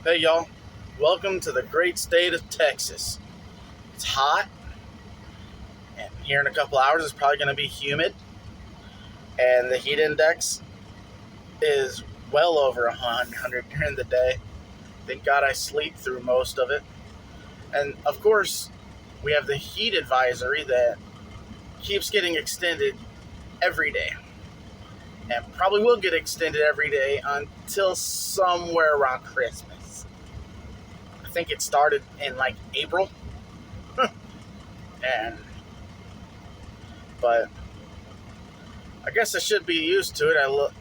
Hey y'all, welcome to the great state of Texas. It's hot, and here in a couple hours it's probably going to be humid, and the heat index is well over 100 during the day. Thank God I sleep through most of it. And of course, we have the heat advisory that keeps getting extended every day, and probably will get extended every day until somewhere around Christmas. I think it started in like April. and But I guess I should be used to it.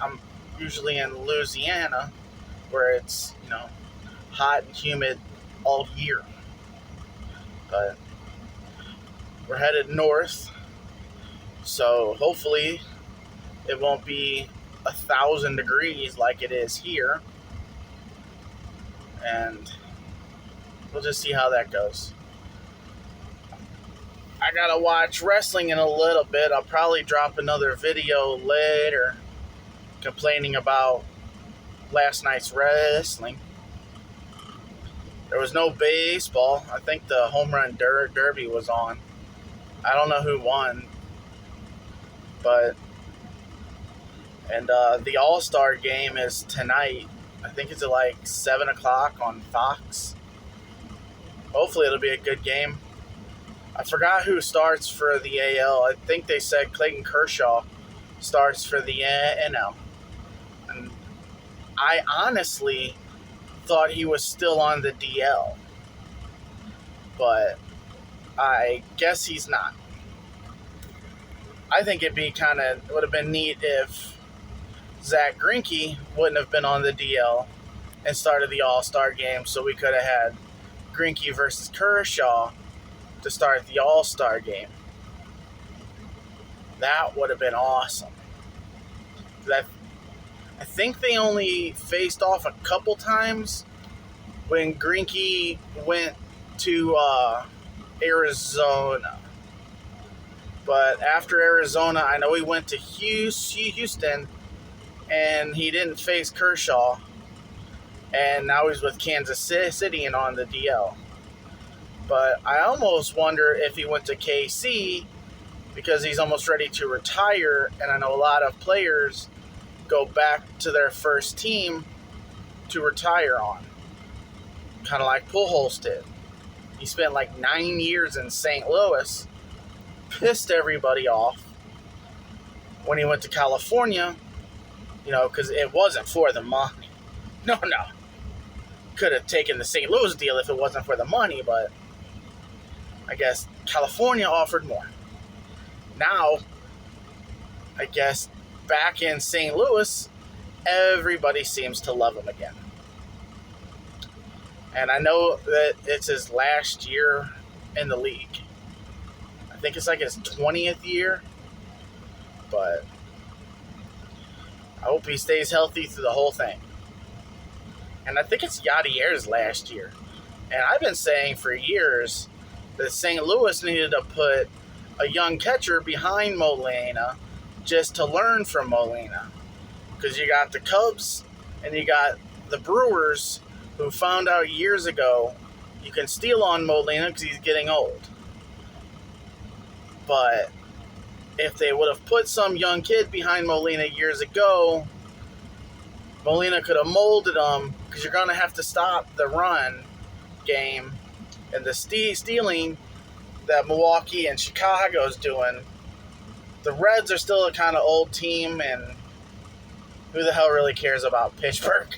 I'm usually in Louisiana, where it's hot and humid all year. But we're headed north, so hopefully it won't be 1,000 degrees like it is here, and we'll just see how that goes. I gotta watch wrestling in a little bit. I'll probably drop another video later complaining about last night's wrestling. There was no baseball. I think the home run derby was on. I don't know who won, but the All-Star game is tonight. I think it's at like 7 o'clock on Fox. Hopefully it'll be a good game. I forgot who starts for the AL. I think they said Clayton Kershaw starts for the NL. And I honestly thought he was still on the DL, but I guess he's not. I think it would have been neat if Zach Greinke wouldn't have been on the DL and started the All-Star game, so we could have had Greinke versus Kershaw to start the All-Star game. That would have been awesome. I think they only faced off a couple times when Greinke went to Arizona. But after Arizona, I know he went to Houston, and he didn't face Kershaw. And now he's with Kansas City and on the DL. But I almost wonder if he went to KC because he's almost ready to retire. And I know a lot of players go back to their first team to retire on. Kind of like Pujols did. He spent like 9 years in St. Louis, pissed everybody off when he went to California, because it wasn't for the money. No. Could have taken the St. Louis deal if it wasn't for the money, but I guess California offered more. Now, I guess back in St. Louis, everybody seems to love him again. And I know that it's his last year in the league. I think it's like his 20th year. But I hope he stays healthy through the whole thing. And I think it's Yadier's last year. And I've been saying for years that St. Louis needed to put a young catcher behind Molina just to learn from Molina. Because you got the Cubs and you got the Brewers, who found out years ago you can steal on Molina because he's getting old. But if they would have put some young kid behind Molina years ago, Molina could have molded him, because you're going to have to stop the run game and the stealing that Milwaukee and Chicago is doing. The Reds are still a kind of old team, and who the hell really cares about Pittsburgh?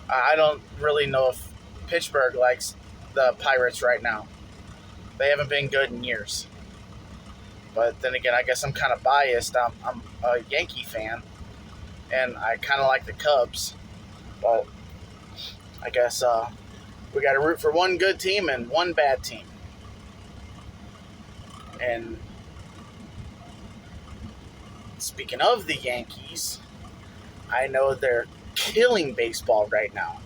I don't really know if Pittsburgh likes the Pirates right now. They haven't been good in years. But then again, I guess I'm kind of biased. I'm a Yankee fan, and I kind of like the Cubs. But I guess we got to root for one good team and one bad team. And speaking of the Yankees, I know they're killing baseball right now.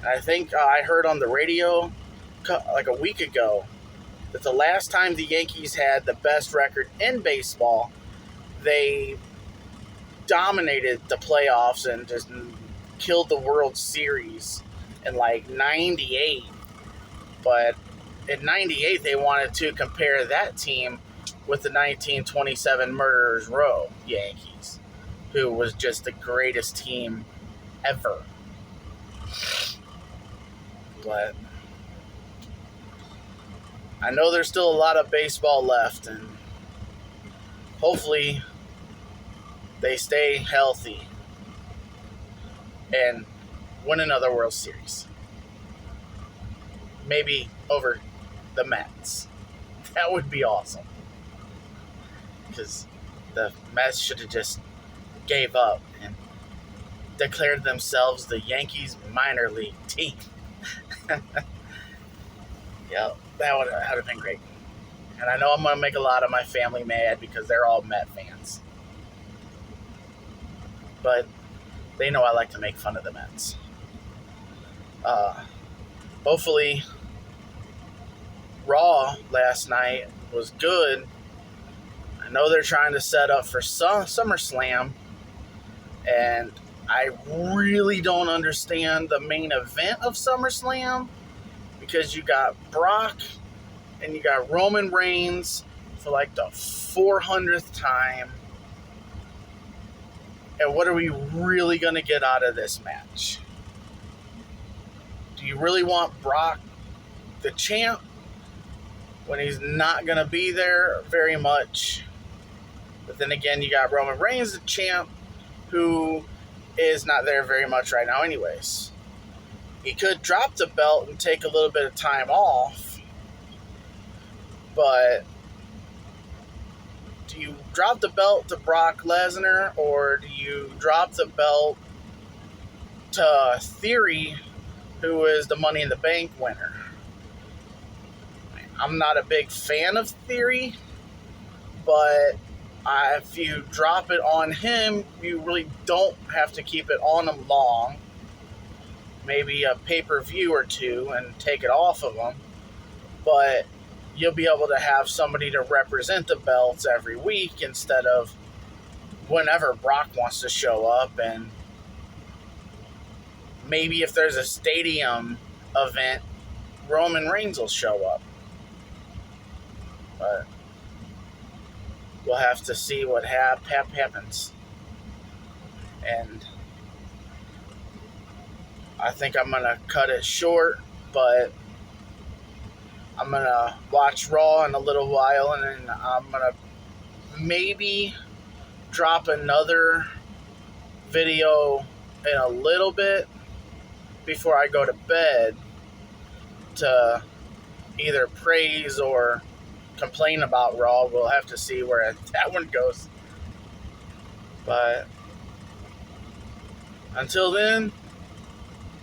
And I think I heard on the radio like a week ago that the last time the Yankees had the best record in baseball, they dominated the playoffs and just killed the World Series in like 98. But in 98, they wanted to compare that team with the 1927 Murderers Row Yankees, who was just the greatest team ever. But I know there's still a lot of baseball left, and hopefully they stay healthy and win another World Series. Maybe over the Mets. That would be awesome. Because the Mets should have just gave up and declared themselves the Yankees minor league team. Yeah, that would have been great. And I know I'm going to make a lot of my family mad because they're all Met fans. But they know I like to make fun of the Mets. Hopefully, Raw last night was good. I know they're trying to set up for SummerSlam, and I really don't understand the main event of SummerSlam, because you got Brock and you got Roman Reigns for like the 400th time. And what are we really going to get out of this match? Do you really want Brock the champ when he's not going to be there very much? But then again, you got Roman Reigns the champ, who is not there very much right now anyways. He could drop the belt and take a little bit of time off, but do you drop the belt to Brock Lesnar, or do you drop the belt to Theory, who is the Money in the Bank winner? I'm not a big fan of Theory, but if you drop it on him, you really don't have to keep it on him long. Maybe a pay-per-view or two and take it off of him. But you'll be able to have somebody to represent the belts every week instead of whenever Brock wants to show up. And maybe if there's a stadium event, Roman Reigns will show up. But we'll have to see what happens. And I think I'm going to cut it short, but I'm going to watch Raw in a little while, and then I'm going to maybe drop another video in a little bit before I go to bed to either praise or complain about Raw. We'll have to see where that one goes. But until then,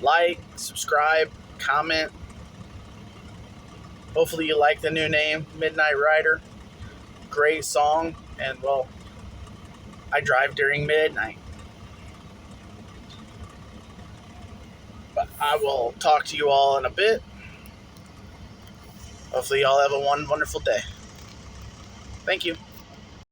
like, subscribe, comment. Hopefully you like the new name, Midnight Rider. Great song, and well, I drive during midnight. But I will talk to you all in a bit. Hopefully y'all have a wonderful day. Thank you.